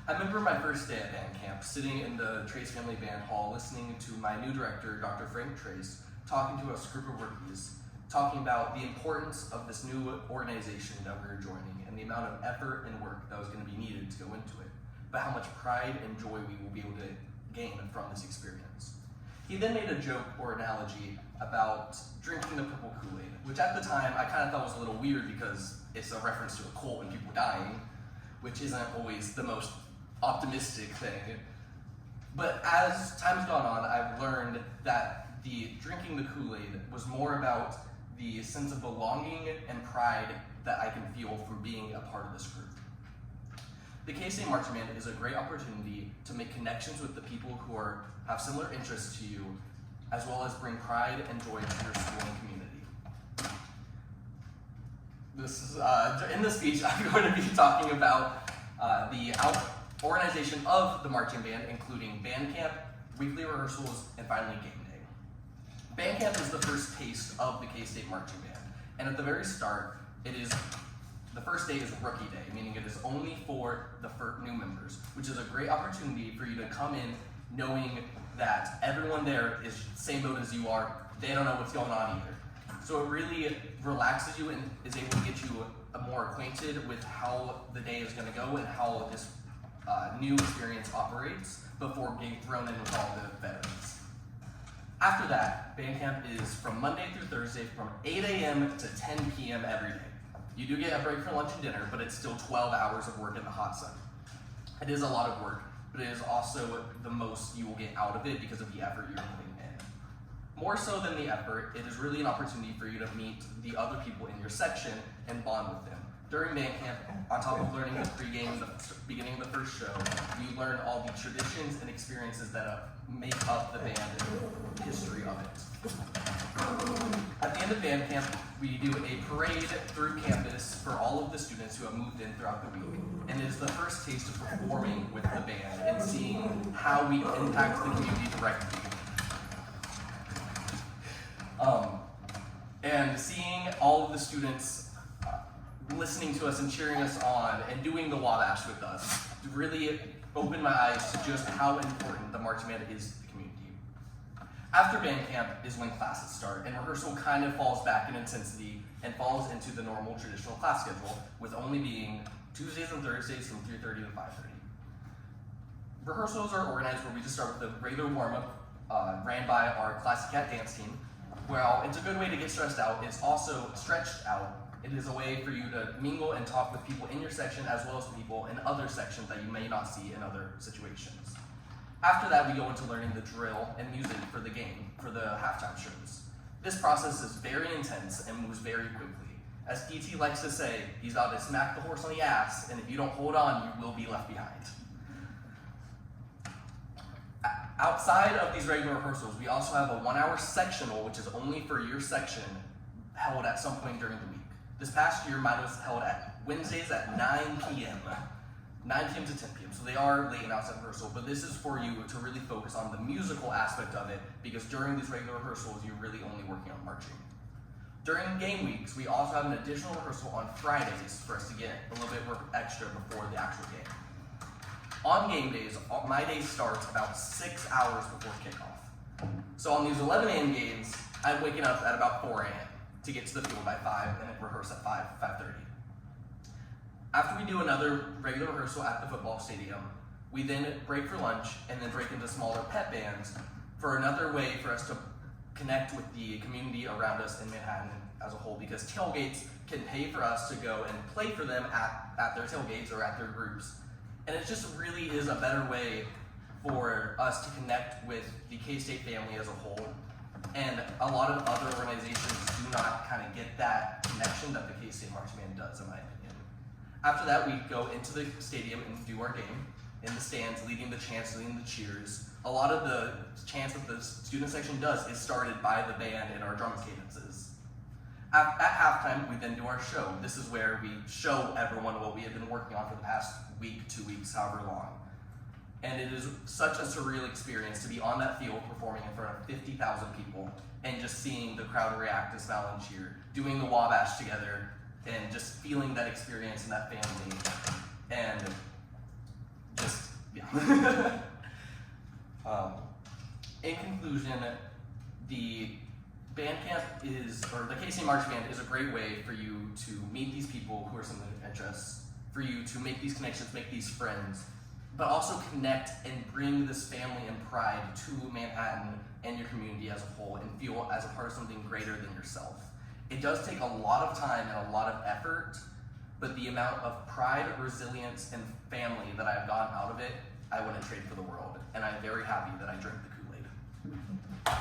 I remember my first day at band camp, sitting in the Trace Family Band Hall, listening to my new director, Dr. Frank Trace, talking to us group of rookies, talking about the importance of this new organization that we were joining and the amount of effort and work that was going to be needed to go into it, but how much pride and joy we will be able to gain from this experience. He then made a joke or analogy about drinking the purple Kool-Aid, which at the time I kind of thought was a little weird because it's a reference to a cult and people dying, which isn't always the most optimistic thing. But as time's gone on, I've learned that the drinking the Kool-Aid was more about the sense of belonging and pride that I can feel from being a part of this group. The K-State Marching Band is a great opportunity to make connections with the people who have similar interests to you, as well as bring pride and joy to your school and community. In this speech, I'm going to be talking about the organization of the marching band, including band camp, weekly rehearsals, and finally game day. Band camp is the first taste of the K-State Marching Band, and at the very start, the first day is rookie day, meaning it is only for the new members, which is a great opportunity for you to come in knowing that everyone there is same boat as you are. They don't know what's going on either. So it really relaxes you and is able to get you more acquainted with how the day is going to go and how this new experience operates before being thrown in with all the veterans. After that, band camp is from Monday through Thursday from 8 a.m. to 10 p.m. every day. You do get a break for lunch and dinner, but it's still 12 hours of work in the hot sun. It is a lot of work, but it is also the most you will get out of it because of the effort you're putting in. More so than the effort, it is really an opportunity for you to meet the other people in your section and bond with them. During band camp, on top of learning the pregame, the beginning of the first show, you learn all the traditions and experiences that make up the band and the history of it. At the end of band camp, we do a parade through campus for all of the students who have moved in throughout the week. And it is the first taste of performing with the band and seeing how we impact the community directly. And seeing all of the students listening to us and cheering us on and doing the Wabash with us really opened my eyes to just how important the marching band is to the community. After band camp is when classes start, and rehearsal kind of falls back in intensity and falls into the normal traditional class schedule, with only being Tuesdays and Thursdays from 3:30 to 5:30. Rehearsals are organized where we just start with a regular warm-up ran by our Classic Cat dance team. Well, it's a good way to get stressed out. It's also stretched out. It is a way for you to mingle and talk with people in your section as well as people in other sections that you may not see in other situations. After that, we go into learning the drill and music for the game, for the halftime shows. This process is very intense and moves very quickly. As PT likes to say, he's about to smack the horse on the ass, and if you don't hold on, you will be left behind. Outside of these regular rehearsals, we also have a 1-hour sectional, which is only for your section, held at some point during the week. This past year, mine was held at Wednesdays at 9 p.m. 9 p.m. to 10 p.m. So they are late and outside rehearsal, but this is for you to really focus on the musical aspect of it, because during these regular rehearsals, you're really only working on marching. During game weeks, we also have an additional rehearsal on Fridays for us to get a little bit more extra before the actual game. On game days, my day starts about 6 hours before kickoff. So on these 11 a.m. games, I'm waking up at about 4 a.m. to get to the field by 5 and then rehearse at 5:30. After we do another regular rehearsal at the football stadium, we then break for lunch and then break into smaller pep bands for another way for us to connect with the community around us in Manhattan as a whole, because tailgates can pay for us to go and play for them at their tailgates or at their groups. And it just really is a better way for us to connect with the K-State family as a whole. And a lot of other organizations do not kind of get that connection that the K-State Marching Band does, in my opinion. After that, we go into the stadium and do our game in the stands, leading the chants, leading the cheers. A lot of the chants that the student section does is started by the band in our drum cadences. At halftime, we then do our show. This is where we show everyone what we have been working on for the past week, 2 weeks, however long. And it is such a surreal experience to be on that field performing in front of 50,000 people and just seeing the crowd react and smile and cheer, doing the Wabash together, and just feeling that experience and that family, and just In conclusion, the band camp or the KC March Band is a great way for you to meet these people who are something of interest, for you to make these connections, make these friends, but also connect and bring this family and pride to Manhattan and your community as a whole and feel as a part of something greater than yourself. It does take a lot of time and a lot of effort, but the amount of pride, resilience, and family that I've gotten out of it, I wouldn't trade for the world. And I'm very happy that I drank the Kool-Aid.